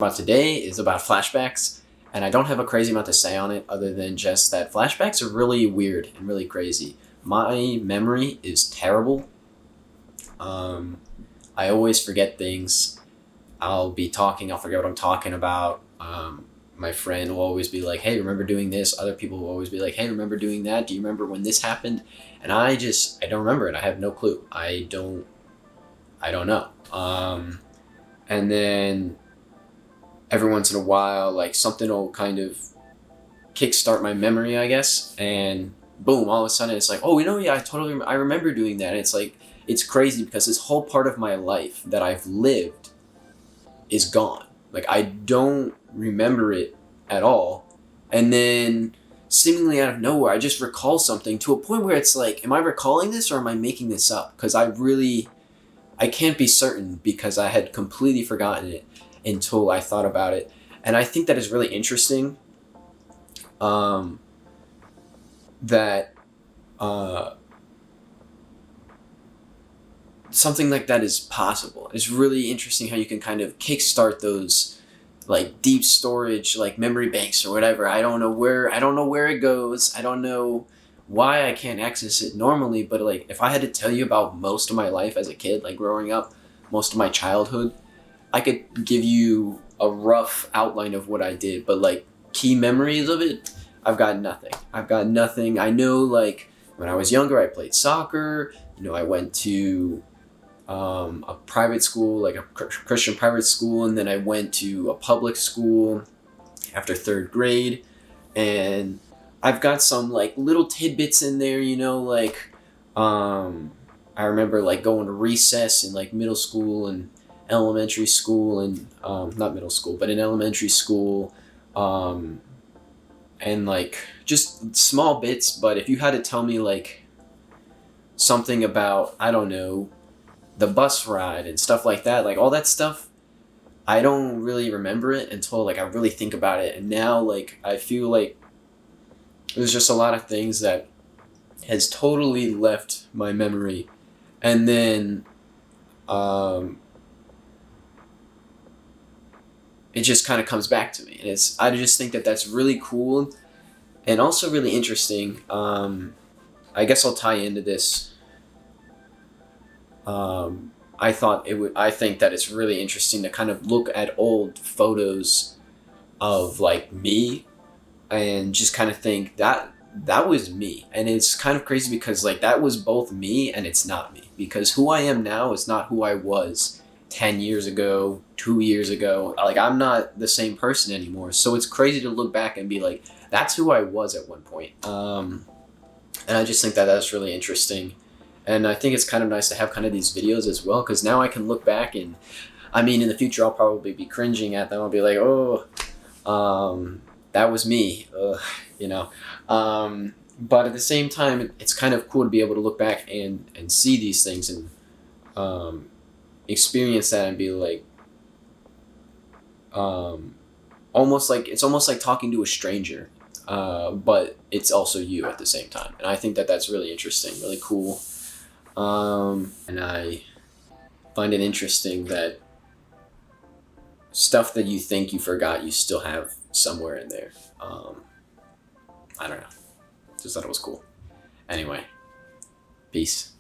About today is about flashbacks, and I don't have a crazy amount to say on it other than just that flashbacks are really weird and really crazy. My memory is terrible. I always forget things. I'll be talking, I'll forget what I'm talking about. My friend will always be like, hey, remember doing this? Other people will always be like, hey, remember doing that? Do you remember when this happened? And I don't remember it. I have no clue. I don't know. And then every once in a while, like, something will kind of kickstart my memory, I guess, and boom, all of a sudden it's like, oh, yeah, I remember doing that. And it's like, it's crazy because this whole part of my life that I've lived is gone. Like, I don't remember it at all. And then seemingly out of nowhere, I just recall something to a point where it's like, am I recalling this or am I making this up? Because I can't be certain because I had completely forgotten it until I thought about it. And I think that is really interesting, that something like that is possible. It's really interesting how you can kind of kickstart those, like, deep storage, like, memory banks or whatever. I don't know where it goes. I don't know why I can't access it normally, but, like, if I had to tell you about most of my life as a kid, like, growing up, most of my childhood, I could give you a rough outline of what I did, but, like, key memories of it, I've got nothing. I know, like, when I was younger, I played soccer. I went to a private school, like a Christian private school, and then I went to a public school after third grade, and I've got some, like, little tidbits in there, like, I remember, like, going to recess in, like, middle school and elementary school, and not middle school, but in elementary school, and, like, just small bits. But if you had to tell me, like, something about, I don't know, the bus ride and stuff like that, like, all that stuff, I don't really remember it until, like, I really think about it. And now, like, I feel like there's just a lot of things that has totally left my memory, and then it just kind of comes back to me, and I just think that that's really cool and also really interesting. I guess I'll tie into this. I think that it's really interesting to kind of look at old photos of, like, me, and just kind of think that was me. And it's kind of crazy because, like, that was both me and it's not me, because who I am now is not who I was 10 years ago, 2 years ago. Like, I'm not the same person anymore. So it's crazy to look back and be like, that's who I was at one point. And I just think that that's really interesting. And I think it's kind of nice to have kind of these videos as well, because now I can look back, and I mean, in the future, I'll probably be cringing at them. I'll be like, oh, that was me, but at the same time, it's kind of cool to be able to look back and see these things, and experience that, and be like, almost like talking to a stranger, but it's also you at the same time. And I think that that's really interesting, really cool. And I find it interesting that stuff that you think you forgot, you still have somewhere in there. I don't know. Just thought it was cool. Anyway, peace.